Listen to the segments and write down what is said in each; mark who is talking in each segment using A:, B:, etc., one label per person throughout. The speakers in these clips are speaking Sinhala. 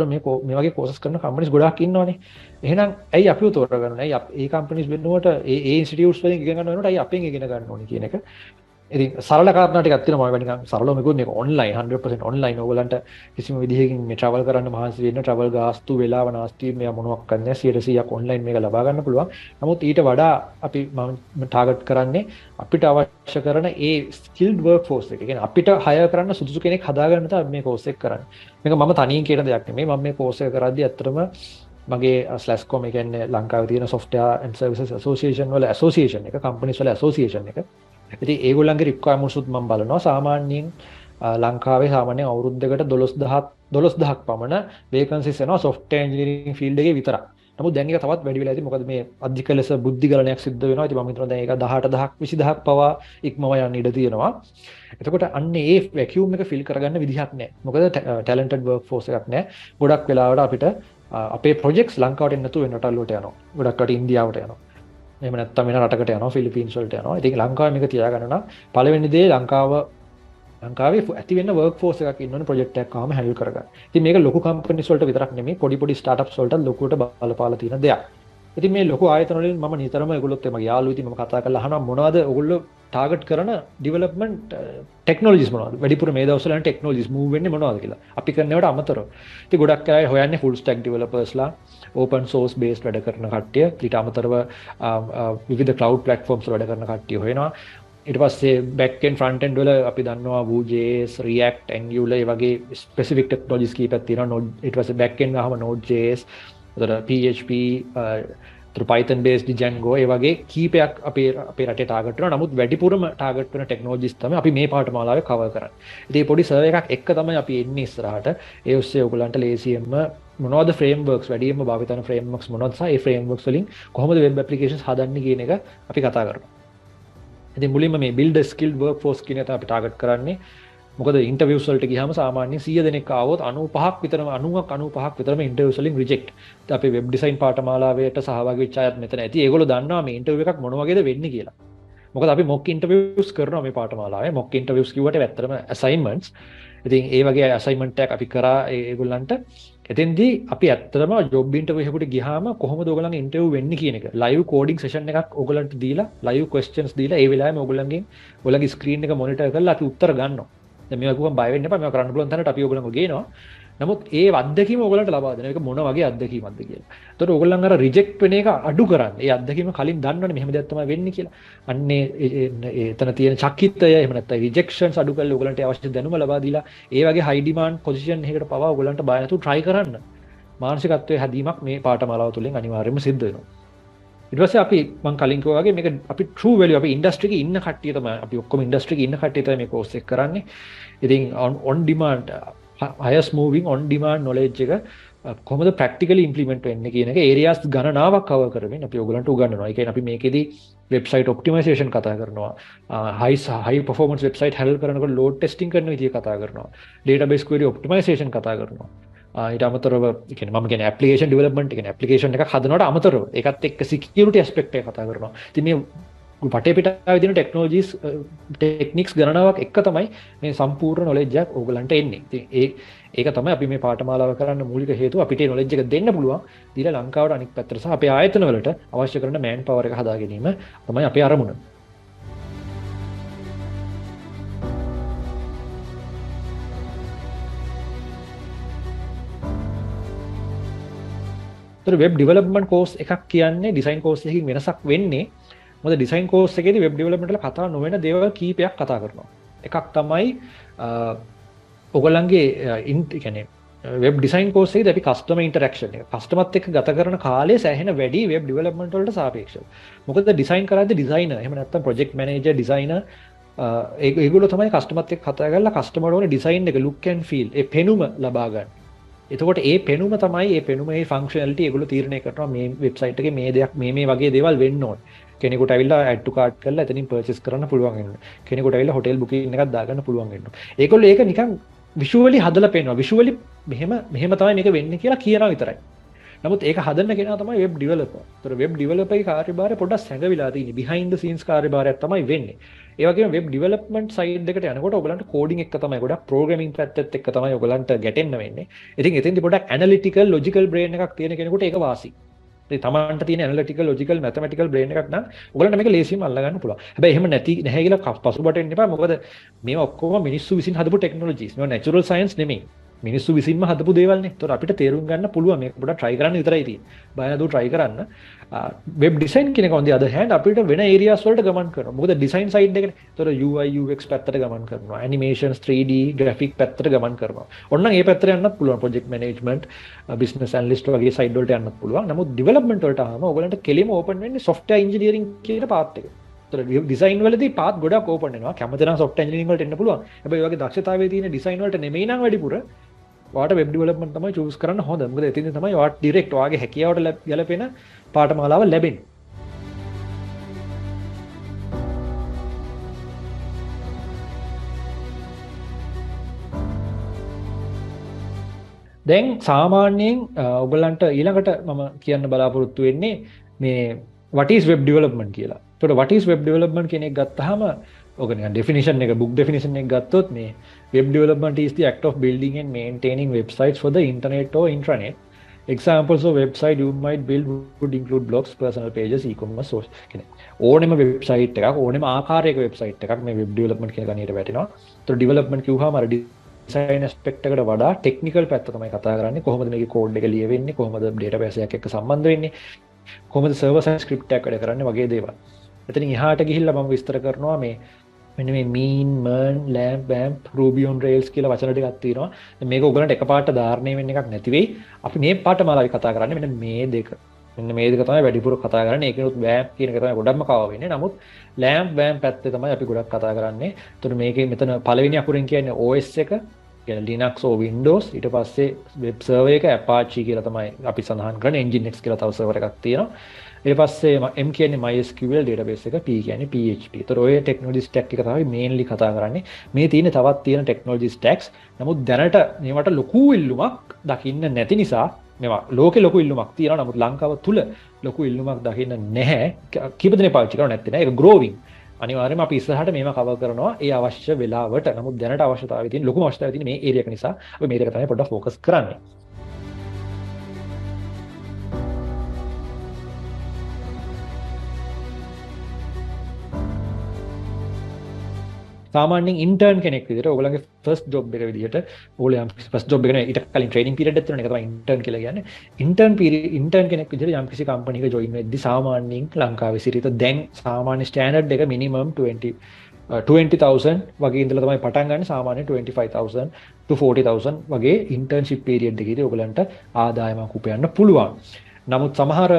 A: ඇත්තට මේ වගේ කෝසස් කරන කම්පනීස් ගොඩාක් ඉන්නවනේ. එහෙනම් ඇයි අපිව තෝරගන්න? ඇයි ඒ කම්පනීස් වෙනුවට ඒ ඉන්ස්ටිටියුට්ස් වලින් ඉගෙන ගන්න වෙනවට ඇයි අපෙන් ඉගෙන ගන්න ඕනේ කියන එක. ඉතින් සරල කාරණා ටිකක් තියෙනවා මම නිකන් සරලව මේකත් මේක ඔන්ලයින් 100% ඔන්ලයින් ඕගලන්ට කිසිම විදිහකින් මේ travel කරන්න මහන්සි වෙන්න travel ගාස්තු වෙලාව නාස්ති මේ මොනවක් කරන්නේ 100%ක් ඔන්ලයින් මේක ලබා ගන්න පුළුවන්. නමුත් ඊට වඩා අපි මම ටාගට් කරන්නේ අපිට අවශ්‍ය කරන ඒ ස්කිල්ඩ් වර්ක් ෆෝස් එක. ඒ කියන්නේ අපිට හයර් කරන්න සුදුසු කෙනෙක් හදාගන්න තමයි මේ කෝස් එක කරන්නේ. මේක මම තනියෙන් කියන දෙයක් නෙමෙයි. මම මේ කෝස් එක කරද්දී ඇත්තටම මගේ ස්ලැස්කොම් ඒ කියන්නේ ලංකාවේ තියෙන software and services association වල association එක companies වල association එක. ඉතින් ඒගොල්ලන්ගේ රික්වයර්මන්ට්ස් උත් මම බලනවා සාමාන්‍යයෙන් ලංකාවේ සාමාන්‍යයෙන් අවුරුද්දකට 12000ක් පමණ වේකන්සිස් එනවා software engineering field එකේ විතරක්. නමුත් දැන් ඒක තවත් වැඩි වෙලා ඇති. මොකද මේ අධික ලෙස බුද්ධිගලනයක් සිද්ධ වෙනවා. ඉතින් මම හිතනවා දැන් ඒක 18000ක් 20000ක් පවා ඉක්මව යන්න ඉඩ තියෙනවා. එතකොට අන්න ඒ වැකියුම් එක ෆිල් කරගන්න විදිහක් නැහැ. මොකද ටැලන්ටඩ් වර්ක් ෆෝස් එකක් නැහැ. ගොඩක් වෙලාවට අපිට අපේ ප්‍රොජෙක්ට්ස් ලංකාවට එන්න නැතුව වෙන රටවල් වලට යනවා. ගොඩක් රට ඉන්දියාවට යනවා. එහෙම නැත්නම් වෙන රටකට යනවා ෆිලිපීන්ස් වලට යනවා. ඉතින් ලංකාවේ මේක තියාගන්න නම් පළවෙනි දේ ලංකාවේ ඇති වෙන්න වර්ක් ෆෝස් එකක් ඉන්නවනේ ප්‍රොජෙක්ට් එකක් ආවම හැන්ඩල් කරගන්න. ඉතින් මේක ලොකු කම්පනීස් වලට විතරක් නෙමෙයි පොඩි ස්ටාර්ට්අප්ස් වලට ලොකුවට බලපාලා තියෙන දෙයක්. ඉතින් මේ ලොකු ආයතන වලින් මම නිතරම ඒගොල්ලොත් එමගේ යාළුවෝ ඉතින් මම කතා කරලා අහනවා මොනවද ඔයගොල්ලෝ ටාගට් කරන ඩෙවලොප්මන්ට් ටෙක්නොලොජිස් මොනවද? වැඩිපුර මේ දවස්වල යන ටෙක්නොලොජිස් මූව් වෙන්නේ මොනවද කියලා. අපි කරන ඒවාට අමතරව. ඉතින් ගොඩක් අය හොයන්නේ ෆුල් ස්ටැක් ඩෙවලොපර්ස්ලා open source based වැඩ කරන කට්ටිය. ඊට අමතරව විවිධ cloud platforms වල වැඩ කරන කට්ටිය හොයනවා. ඊට පස්සේ back end front end වල අපි දන්නවා Vue.js, React, Angular ඒ වගේ specific technologies කීපයක් තියෙනවා. Node ඊට පස්සේ back end ගහම Node.js, උතර PHP, Python based Django ඒ වගේ කීපයක් අපේ රටේ ටාගට් වෙනවා. නමුත් වැඩිපුරම ටාගට් වෙන ටෙක්නොලොජිස් තමයි අපි මේ පාඨමාලාවේ කවර් කරන්නේ. ඉතින් මේ පොඩි සර්වර් එකක් එක්ක තමයි අපි එන්නේ ඉස්සරහට. ඒ ඔස්සේ ඔයගලන්ට ලේසියෙන්ම මොනවද ෆ්‍රේම්වර්ක්ස් වැඩියෙන්ම භාවිත කරන ෆ්‍රේම්වර්ක්ස් මොනවද සහ ඒ ෆ්‍රේම්වර්ක්ස් වලින් කොහොමද වෙබ් ඇප්ලිකේෂන්ස් හදන්නේ කියන එක අපි කතා කරනවා. ඉතින් මුලින්ම මේ build a skilled workforce කියන එක තමයි අපි ටාගට් කරන්නේ. මොකද ඉන්ටර්විව්ස් වලට ගියාම සාමාන්‍යයෙන් 100 දෙනෙක් ආවොත් 95ක් විතරම 90ක් විතරම ඉන්ටර්විව්ස් වලින් රිජෙක්ට්. ඉතින් අපි වෙබ් ඩිසයින් පාඨමාලාවට සහභාගී වෙච්ච අයත් මෙතන ඇති. ඒගොල්ලෝ දන්නවා මේ ඉන්ටර්විව් එකක් මොන වගේද වෙන්නේ කියලා. මොකද අපි මොක් ඉන්ටර්විව්ස් කරනවා මේ පාඨමාලාවේ. මොක් ඉන්ටර්විව්ස් කිව්වට ඇත්තටම අසයින්මන්ට්ස්. ඉතින් ඒ වගේ අසයින්මන්ට් එකක් අපි කරා ඒගොල්ලන්ට. එතෙන්දී අපි ඇත්තටම ජොබ් ඉන්ටර්විව් එකකට ගියාම කොහොමද ඔයගොල්ලන්ගේ ඉන්ටර්විව් වෙන්නේ කියන එක ලයිව් කෝඩින් සෙෂන් එකක් ඔයගොල්ලන්ට දීලා ලයිව් ක්වෙස්චන්ස් දීලා ඒ වෙලාවෙම ඔයගොල්ලන්ගේ ස්ක්‍රීන් එක මොනිටර් කරලා අපි උත්තර ගන්නවා. දැන් මේවා කිව්වම බය වෙන්න එපා. මේවා කරන්න පුළුවන් තැනට අපි ඔයගොල්ලන්ව ගේනවා. නමුත් ඒ අත්දැකීම ඔයගොල්ලන්ට ලබා දෙන එක මොන වගේ අත්දැකීමක්ද කියලා. ඒතකොට ඔයගොල්ලන් අර රිජෙක්ට් වෙන එක අඩු කරන්න. ඒ අත්දැකීම කලින් දන්නවනේ මෙහෙම දෙයක් තමයි වෙන්නේ කියලා. අන්නේ එතන තියෙන චකිතය එහෙම නැත්නම් රිජෙක්ෂන්ස් අඩු කරලා ඔයගොල්ලන්ට අවශ්‍ය දැනුම ලබා දීලා ඒ වගේ හයි ඩිමාන්ඩ් පොසිෂන් එකකට පවා ඔයගොල්ලන්ට බය නැතුව try කරන්න. මානසිකත්වයේ හැදීමක් මේ පාඨමාලාව තුළින් අනිවාර්යයෙන්ම සිද්ධ වෙනවා. ඊට පස්සේ අපි මම කලින් කිව්වා වගේ මේක අපි true value අපි ඉන්ඩස්ට්‍රි එකේ ඉන්න කට්ටිය තමයි අපි ඔක්කොම ඉන්ඩස්ට්‍රි එකේ ඉන්න කට්ටිය තමයි මේ කෝස් එක කරන්නේ. ඉතින් on demand highest moving on demand knowledge එක කොහොමද practically implement වෙන්නේ කියන එක areas ගණනාවක් cover කරමින් අපි ඔයගලන්ට උගන්වනවා. ඒ කියන්නේ අපි මේකෙදි website optimization කතා කරනවා. high performance website handle කරනකොට load testing කරන විදිය කතා කරනවා. database query optimization කතා කරනවා. ඊට අමතරව කියන්නේ මම කියන්නේ application development කියන්නේ application එකක් හදනවට අමතරව ඒකත් එක්ක security aspect එක කතා කරනවා. ඉතින් මේ වටේ පිටාවේ තියෙන technologies techniques ගණනාවක් එක්ක තමයි මේ සම්පූර්ණ knowledge එක ඕගලන්ට එන්නේ. ඉතින් ඒක තමයි අපි මේ පාඨමාලාව කරන්න මූලික හේතුව. අපිට මේ knowledge එක දෙන්න පුළුවන්. දීලා ලංකාවට අනිත් පැත්තට සහ අපේ ආයතන වලට අවශ්‍ය කරන man power එක හදා ගැනීම තමයි අපේ අරමුණ. වෙබ් ඩෙවලොප්මන්ට් කෝස් එකක් කියන්නේ ඩිසයින් කෝස් එකකින් වෙනසක් වෙන්නේ. මොකද ඩිසයින් කෝස් එකේදී වෙබ් ඩෙවලොප්මන්ට් වල කතා නොවන දේවල් කීපයක් කතා කරනවා. එකක් තමයි ඔයගොල්ලන්ගේ කියන්නේ වෙබ් ඩිසයින් කෝස් එකේදී අපි කස්ටමර් ඉන්ටරැක්ෂන් එක කස්ටමර්ත් එක්ක ගත කරන කාලය සෑහෙන වැඩි වෙබ් ඩෙවලොප්මන්ට් වලට සාපේක්ෂව. මොකද ඩිසයින් කරද්දී ඩිසයිනර් එහෙම නැත්නම් ප්‍රොජෙක්ට් මැනේජර් ඩිසයිනර් ඒගොල්ලෝ තමයි කස්ටමර්ත් එක්ක කතා කරලා කස්ටමර්ට ඕනේ ඩිසයින් එක ලුක් ඇන්ඩ් ෆීල් ඒ පෙනුම ලබා ගන්න. එතකොට ඒ පෙනුම තමයි ඒ පෙනුමේ ෆන්ක්ෂනැලිටි ඒගොල්ලෝ තීරණය කරනවා මේ වෙබ්සයිට් එකේ මේ දෙයක් මේ වගේ දේවල් වෙන්න ඕනේ. කෙනෙකුට ඇවිල්ලා add to cart කරලා එතනින් purchase කරන්න පුළුවන් වෙනවා. කෙනෙකුට ඇවිල්ලා hotel booking එකක් දාගන්න පුළුවන් වෙනවා. ඒගොල්ලෝ ඒක නිකන් visually හදලා පෙන්නනවා. visually මෙහෙම තමයි මේක වෙන්නේ කියලා කියනවා විතරයි. නමුත් ඒක හදන්න කෙනා තමයි වෙබ් ඩෙවලොපර්. ඒතර වෙබ් ඩෙවලොපර්ගේ කාර්යභාරය පොඩ්ඩක් සැඟවිලා තියෙන්නේ. behind the scenes කාර්යභාරයක් තමයි වෙන්නේ. ඒ වගේම වෙබ් ඩෙවලොප්මන්ට් සයිඩ් එකට යනකොට ඔයගලන්ට කෝඩින් එක තමයි ගොඩක් ප්‍රෝග්‍රෑමින් පැත්තත් එක්ක තමයි ඔයගලන්ට ගැටෙන්න වෙන්නේ. ඉතින් එතෙන්දී පොඩ්ඩක් ඇනලිටිකල් ලොජිකල් බ්‍රේන් එකක් තියෙන කෙනෙකුට ඒක වාසි. ඉතින් තමන්ට තියෙන ඇනලිටිකල් ලොජිකල් මැතමැටිකල් බ්‍රේන් එකක් නම් ඔයගලන්ට මේක ලේසියෙන්ම අල්ල ගන්න පුළුවන්. හැබැයි එහෙම නැහැ කියලා පසුබට එන්න එපා. මොකද මේවා ඔක්කොම මිනිස්සු විසින් හදපු ටෙක්නොලොජිස්. මේවා නැචරල් සයන්ස් නෙමෙයි. මිනිස්සු විසින්ම හදපු දේවල් නේ. ඒතකොට අපිට තේරුම් ගන්න පුළුවන් මේක පොඩ්ඩක් try කරන්න විතරයි තියෙන්නේ. බය නැතුව try කරන්න. වෙබ් ඩිසයින් කියන එක on the other hand අපිට වෙන areas වලට ගමන් කරනවා. මොකද ඩිසයින් සයිඩ් එකනේ. ඒතකොට UI UX පැත්තට ගමන් කරනවා. animations 3D graphic පැත්තට ගමන් කරනවා. ඔන්න ඒ පැත්තට යන්නත් පුළුවන්. project management business analyst වගේ සයිඩ් වලට යන්නත් පුළුවන්. නමුත් development වලට ආවම ඔයගලන්ට කෙලිම open වෙන්නේ software engineering කියන path එක. ඒතකොට ඩිසයින් වලදී path ගොඩක් open වෙනවා. කැමති නම් software engineering වලට එන්න පුළුවන්. හැබැයි ඔයගේ දක්ෂතාවයේ තියෙන ඩිසයින් වලට නෙමෙයි නම් වැඩිපුර ඔයාට වෙබ් ඩෙවලොප්මන්ට් තමයි චූස් කරන්න හොඳ. මොකද එතෙන්දී තමයි ඔයාට ඩිරෙක්ට් ඔයාගේ හැකියාවට ගැලපෙන පාඨමාලාව ලැබෙන්නේ. දැන් සාමාන්‍යයෙන් ඔයගලන්ට ඊළඟට මම කියන්න බලාපොරොත්තු වෙන්නේ මේ what is web development කියලා. ඒතකොට what is web development කියන එක ගත්තාම ඔක නිකන් definition එක book definition එක ගත්තොත් මේ web development is the act of building and maintaining websites for the internet or intranet. Examples of website you might build would include blogs, personal pages, e-commerce source. ඕනෙම website එකක් ඕනෙම ආකාරයක website එකක් මේ web development කියන ගණිතයට වැටෙනවා. ඒතකොට development කිව්වහම අර design aspect එකට වඩා technical පැත්ත තමයි කතා කරන්නේ. කොහොමද මේකේ code එක ලියවෙන්නේ, කොහොමද database එකක් එක්ක සම්බන්ධ වෙන්නේ, කොහොමද server side script එකක් වැඩ කරන්නේ වගේ දේවල්. එතනින් එහාට ගිහිල්ලා මම විස්තර කරනවා මේ මෙන්න මේ mean, mern, lamp, vamp, ruby on rails කියලා වචන ටිකක් තියෙනවා. මේක ඔයගලන්ට එකපාරට ධාරණය වෙන්න එකක් නැති වෙයි. අපි මේ පාඨමාලාවේ කතා කරන්නේ මෙන්න මේ දෙක. මෙන්න මේ දෙක තමයි වැඩිපුර කතා කරන්නේ. ඒකිනුත් vamp කියන එක තමයි ගොඩක්ම කව වෙන්නේ. නමුත් lamp, vamp පැත්තේ තමයි අපි ගොඩක් කතා කරන්නේ. එතකොට මේකේ මෙතන පළවෙනි අකුරෙන් කියන්නේ OS එක, කියන්නේ Linux or Windows. ඊට පස්සේ web server එක Apache කියලා තමයි අපි සඳහන් කරන්නේ. Nginx කියලා තව server එකක් තියෙනවා. ඊට පස්සේ M කියන්නේ MySQL database එක, P කියන්නේ PHP. ඒතර ඔය technology stack එක තමයි mainly කතා කරන්නේ. මේ තියෙන තවත් තියෙන technology stacks. නමුත් දැනට මේවට ලොකු ඉල්ලුමක් දකින්න නැති නිසා මේවා ලෝකේ ලොකු ඉල්ලුමක් තියෙනවා. නමුත් ලංකාව තුල ලොකු ඉල්ලුමක් දකින්න නැහැ. කීප දෙනෙක් පාවිච්චි කරන්නේ නැත්තේ නෑ. ඒක growing. අනිවාර්යයෙන්ම අපි ඉස්සරහට මේව කවර් කරනවා ඒ අවශ්‍ය වෙලාවට. නමුත් දැනට අවශ්‍යතාවය තියෙන ලොකුම අවශ්‍යතාවය තියෙන මේ ඒරියා එක නිසා අපි මේ දෙක තමයි පොඩ්ඩක් ફોකස් කරන්නේ. සාමාන්‍යයෙන් ඉන්ටර්න් කෙනෙක් විදිහට ඔයගොල්ලන්ගේ ෆස්ට් ජොබ් එක විදිහට ඔයගොල්ලෝ යම් ෆස්ට් ජොබ් එක නේ ඊට කලින් ට්‍රේනින් පීරියඩ් එකක් තියෙනවා. ඒක තමයි ඉන්ටර්න් කියලා කියන්නේ. ඉන්ටර්න් කෙනෙක් විදිහට යම් කිසි කම්පැනි එකක ජොයින් වෙද්දී සාමාන්‍යයෙන් ලංකාවේ සිටිත දැන් සාමාන්‍ය ස්ටෑන්ඩඩ් එක මිනිමම් 20,000 වගේ ඉඳලා තමයි පටන් ගන්න. සාමාන්‍යයෙන් 25,000 to 40,000 වගේ ඉන්ටර්න්ෂිප් පීරියඩ් එකේදී ඔයගොල්ලන්ට ආදායමක් උපයන්න පුළුවන්. නමුත් සමහර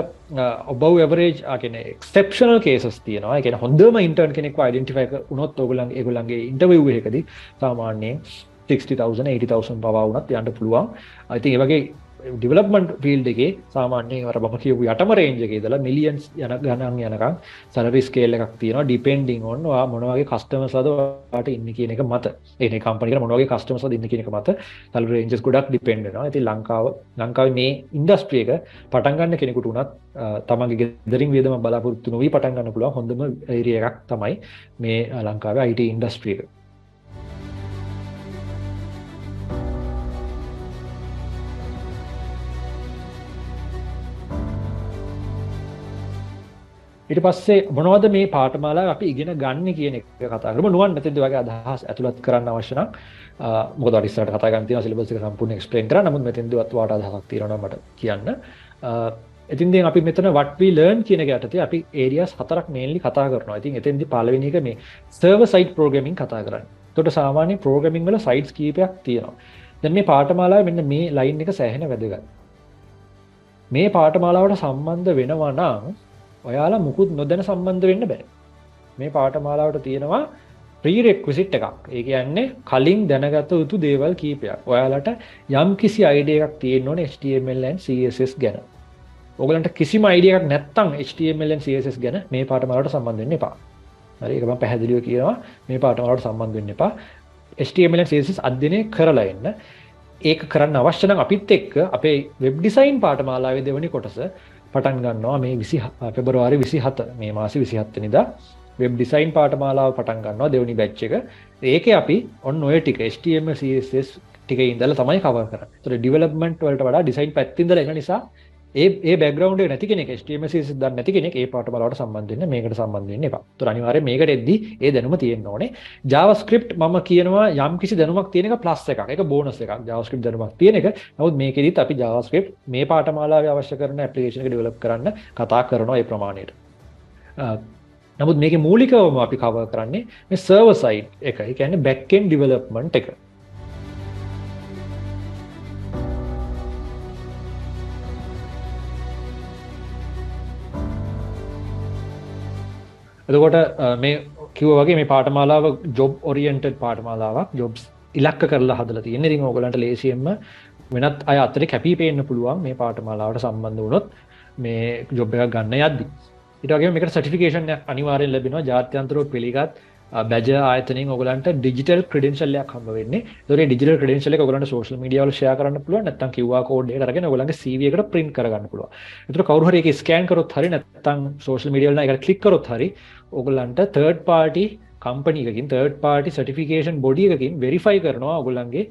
A: above average කියන්නේ exceptional cases තියෙනවා. ඒ කියන්නේ හොඳම intern කෙනෙක්ව identify වුණොත් ඒගොල්ලන්ගේ interview එකකදී සාමාන්‍යයෙන් 60,000 80,000 පවා වුණත් යන්න පුළුවන්. I think ඒ වගේ development field එකේ සාමාන්‍යයෙන් අර මම කියපු යටම range එකේ ඉඳලා millions ගණන් යනකම් salary scale එකක් තියෙනවා depending on ඔයා මොන වගේ customers ලාද ඔයාට ඉන්නේ කියන එක මත. ඒ කියන්නේ company එකට මොන වගේ customers ලාද ඉන්නේ කියන එක මත salary ranges ගොඩක් depend වෙනවා. ඉතින් ලංකාවේ මේ industry එක පටන් ගන්න කෙනෙකුට උනත් තමන්ගේ ගෙදරින් වියදම බලාපොරොත්තු නොවි පටන් ගන්න පුළුවන් හොඳම area එකක් තමයි මේ ලංකාවේ IT industry එක. ඊට පස්සේ මොනවද මේ පාඨමාලාව අපි ඉගෙන ගන්න කියන එක කතා කරමු. නුවන් මෙතෙන්ද වගේ අදහස් ඇතුළත් කරන්න අවශ්‍ය නම් මොකද අපි ඉස්සරහට කතා කරන්න තියෙනවා සිලබස් එක සම්පූර්ණ එක්ස්ප්ලেইন කරා. නමුත් මෙතෙන්දවත් වාට අදහසක් තියෙනවා නම් මට කියන්න. ඉතින් දැන් අපි මෙතන what we learn කියන එක යටතේ අපි areas හතරක් mainly කතා කරනවා. ඉතින් එතෙන්දී පළවෙනි එක මේ server side programming කතා කරන්නේ. එතකොට සාමාන්‍ය programming වල sites කීපයක් තියෙනවා. දැන් මේ පාඨමාලාවේ මෙන්න මේ line එක සෑහෙන වැදගත්. මේ පාඨමාලාවට සම්බන්ධ වෙනවා නම් ඔයාලා මුකුත් නොදැන සම්බන්ධ වෙන්න බෑ. මේ පාඨමාලාවට තියෙනවා prerequisite එකක්. ඒ කියන්නේ කලින් දැනගත යුතු දේවල් කීපයක්. ඔයාලට යම් කිසි idea එකක් තියෙන්න ඕනේ HTML and CSS ගැන. ඔයගලන්ට කිසිම idea එකක් නැත්නම් HTML and CSS ගැන මේ පාඨමාලාවට සම්බන්ධ වෙන්න එපා. හරි ඒක මම පැහැදිලිව කියනවා මේ පාඨමාලාවට සම්බන්ධ වෙන්න එපා. HTML and CSS අධ්‍යයනය කරලා එන්න. ඒක කරන්න අවශ්‍ය නම් අපිත් එක්ක අපේ වෙබ් ඩිසයින් පාඨමාලාවේ දෙවෙනි කොටස පටන් ගන්නවා මේ 20 පෙබරවාරි 27 මේ මාසේ 27 වෙනිදා වෙබ් ඩිසයින් පාඨමාලාව පටන් ගන්නවා දෙවෙනි බැච් එක. ඒකේ අපි ඔන්න ඔය ටික HTML CSS ටිකේ ඉඳලා තමයි කවර් කරන්නේ. ඒතර ඩෙවලොප්මන්ට් වලට වඩා ඩිසයින් පැත්තේ ඉඳලා එන නිසා ඒ බෑග්ග්‍රවුන්ඩ් එක නැති කෙනෙක් HTML CSS දන්නේ නැති කෙනෙක් ඒ පාඨමාලාවට සම්බන්ධ වෙන්න මේකට සම්බන්ධ වෙන්න එපා. ඒතර අනිවාර්යයෙන් මේකට එද්දි ඒ දැනුම තියෙන්න ඕනේ. JavaScript මම කියනවා යම් කිසි දැනුමක් තියෙන එක ප්ලස් එකක්. ඒක බෝනස් එකක්. JavaScript දැනුමක් තියෙන එක. නමුත් මේකෙදිත් අපි JavaScript මේ පාඨමාලාවේ අවශ්‍ය කරන ඇප්ලිකේෂන් එක ඩෙවලොප් කරන්න කතා කරනවා ඒ ප්‍රමාණයට. නමුත් මේකේ මූලිකවම අපි කවර් කරන්නේ මේ සර්වර් සයිඩ් එක. ඒ කියන්නේ back end development එක. එතකොට මේ කිව්වා වගේ මේ පාඨමාලාව job oriented පාඨමාලාවක්. jobs ඉලක්ක කරලා හදලා තියෙන්නේ. ඉතින් ඕගලන්ට ලේසියෙන්ම වෙනත් අය අතරේ කැපී පේන්න පුළුවන් මේ පාඨමාලාවට සම්බන්ධ වුණොත් මේ job එකක් ගන්න යද්දි. ඊට වගේම මේකට සර්ටිෆිකේෂන් එකක් අනිවාර්යෙන් ලැබෙනවා. ජාත්‍යන්තරව පිළිගත් බැජර් ආයතනයෙන් ඔයගලන්ට ඩිජිටල් ක්‍රෙඩෙන්ෂල් එකක් හම්බ වෙන්නේ. ඒතකොට මේ ඩිජිටල් ක්‍රෙඩෙන්ෂල් එක ඔයගලන්ට සෝෂල් මීඩියා වල ෂෙයා කරන්න පුළුවන්. නැත්නම් QR කෝඩ් එකකට අරගෙන ඔයගලන්ගේ CV එකට print කරගන්න පුළුවන්. ඒතකොට කවුරු හරි ඒක ස්කෑන් කරොත් හරි නැත්නම් සෝෂල් මීඩියා වල ඒකට ක්ලික් කරොත් හරි ඔයගලන්ට third party company එකකින් third party certification body එකකින් verify කරනවා ඔයගලන්ගේ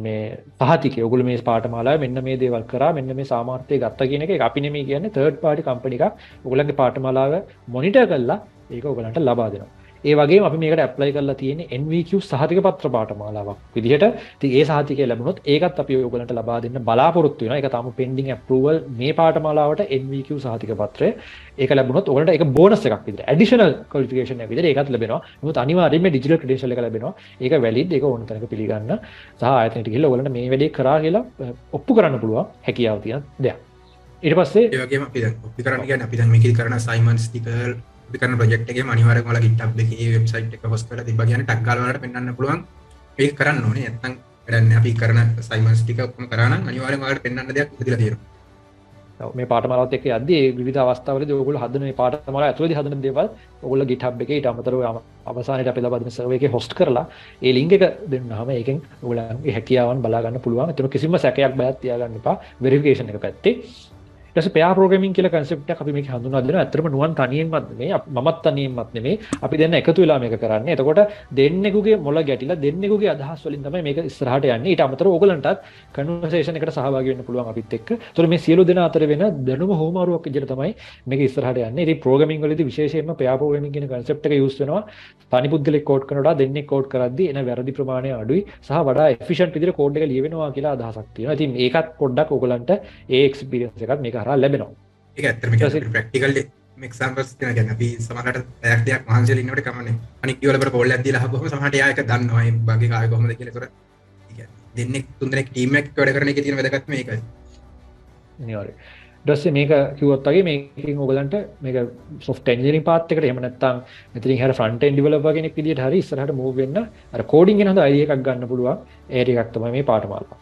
A: මේ පහතිකේ ඔයගොල්ලෝ මේ පාඨමාලාවේ මෙන්න මේ දේවල් කරා මෙන්න මේ සාමර්ථ්‍යය ගත්තා කියන එක අපි නෙමෙයි කියන්නේ third party company එකක් ඔයගොල්ලන්ගේ පාඨමාලාව මොනිටර් කරලා ඒක ඔයගලන්ට ලබා දෙනවා. ඒ වගේම අපි මේකට ඇප්ලයි කරලා තියෙන්නේ NVQ සහතික පත්‍ර පාඨමාලාවක් විදිහට. ඉතින් ඒ සහතිකය ලැබුණොත් ඒකත් අපි ඔයගලන්ට ලබා දෙන්න බලාපොරොත්තු වෙනවා. ඒක තාම pending approval මේ පාඨමාලාවට NVQ සහතික පත්‍රය. ඒක ලැබුණොත් ඔයගලන්ට ඒක බෝනස් එකක් විදිහට additional qualification එකක් විදිහට ඒකත් ලැබෙනවා. නමුත් අනිවාර්යයෙන්ම digital credential එක ලැබෙනවා. ඒක valid ඒක ඕන තැනක පිළිගන්න සහ ආයතනයට ගිහිල්ලා ඔයගලන්ට මේ වැඩේ කරා කියලා ඔප්පු කරන්න පුළුවන් හැකියාව තියෙන දෙයක්. ඊට පස්සේ
B: ඒ වගේම අපි දැන් ඔප්පු කරන්න කියන්නේ අපි දැන් මේකේ කරන assignments ටික අපි කරන ප්‍රොජෙක්ට් එකේම අනිවාර්යයෙන්ම ඔයාලා GitHub එකේ වෙබ්සයිට් එක හොස්ට් කරලා තිබ්බා කියන්නේ ටැග් ගාලා වලට පෙන්වන්න පුළුවන්. ඒක කරන්න ඕනේ. නැත්නම් වැඩන්නේ අපි කරන assignments ටික ඔක්කොම කරා නම් අනිවාර්යයෙන්ම ඔයාලට පෙන්වන්න දෙයක් ඉදිරියලා තියෙනවා.
A: මේ පාඨමාලාවත් එක්ක යද්දී මේ විවිධ අවස්ථාවලදී ඔයගොල්ලෝ හදන මේ පාඨමාලාව ඇතුළේදී හදන දේවල් ඔයගොල්ලෝ GitHub එකේ ඊට අමතරව අවසානයේදී අපි ලබා දෙන සර්වර් එකේ හොස්ට් කරලා ඒ ලින්ක් එක දෙන්නාම ඒකෙන් ඔයගොල්ලන්ගේ හැකියාවන් බලා ගන්න පුළුවන්. ඒතර කිසිම සැකයක් බයක් තියාගන්න එපා වෙරිෆිකේෂන් එක පැත්තේ. ඊට පස්සේ pair programming කියලා concept එකක් අපි මේක හඳුන්වා දෙනවා. ඇත්තටම නුවන් තනියෙන්වත් නෙමෙයි මමත් තනියෙන්වත් නෙමෙයි. අපි දෙන්න එකතු වෙලා මේක කරන්නේ. එතකොට දෙන්නෙකුගේ මොළ ගැටිලා දෙන්නෙකුගේ අදහස් වලින් තමයි මේක ඉස්සරහට යන්නේ. ඊට අමතරව ඕගලන්ටත් conversation එකට සහභාගී වෙන්න පුළුවන් අපිත් එක්ක. ඒතකොට මේ සියලු දෙනා අතර වෙන දැනුම හෝමාරුවක් විදිහට තමයි මේක ඉස්සරහට යන්නේ. ඉතින් programming වලදී විශේෂයෙන්ම pair programming කියන concept එක use වෙනවා. තනි පුද්ගලෙක් කෝඩ් කරනකොට දෙන්නෙක් කෝඩ් කරද්දී එන වැරදි ප්‍රමාණය අඩුයි සහ වඩා efficient විදිහට කෝඩ් එක ලියවෙනවා කියලා අදහසක් තියෙනවා. ඉතින් ඒකත් පොඩ්ඩක් ඕගලන්ට ඒ experience එකත් මේක හරහා ලැබෙනවා.
B: ඒක ඇත්තටම කියන්නේ ප්‍රැක්ටිකල් එක්සැම්පල්ස් කියන කියන්නේ අපි සමහරකට පැයක් දෙයක් මහන්සියලා ඉන්නකොට කමන්නේ. අනික් ඩෙවලොපර් කෝල් එකක් දීලා අහපුවම සමහරට එයා ඒක දන්නවා. මේ බග් එක ආවේ කොහොමද කියලා. ඒතර කියන්නේ දෙන්නෙක් තුන් දෙනෙක් ටීම් එකක් වැඩ කරන එකේ තියෙන වැදගත්කම මේකයි.
A: අනිවාර්යයෙන්. ඊට පස්සේ මේක කිව්වොත් වගේ මේකෙන් ඔයගලන්ට මේක software engineering path එකට එහෙම නැත්නම් මෙතනින් හැර front end developer කෙනෙක් විදිහට හරි ඉස්සරහට move වෙන්න අර coding ගැන හොඳ idea එකක් ගන්න පුළුවන්. ඒ ටිකක් තමයි මේ පාඨමාලාව.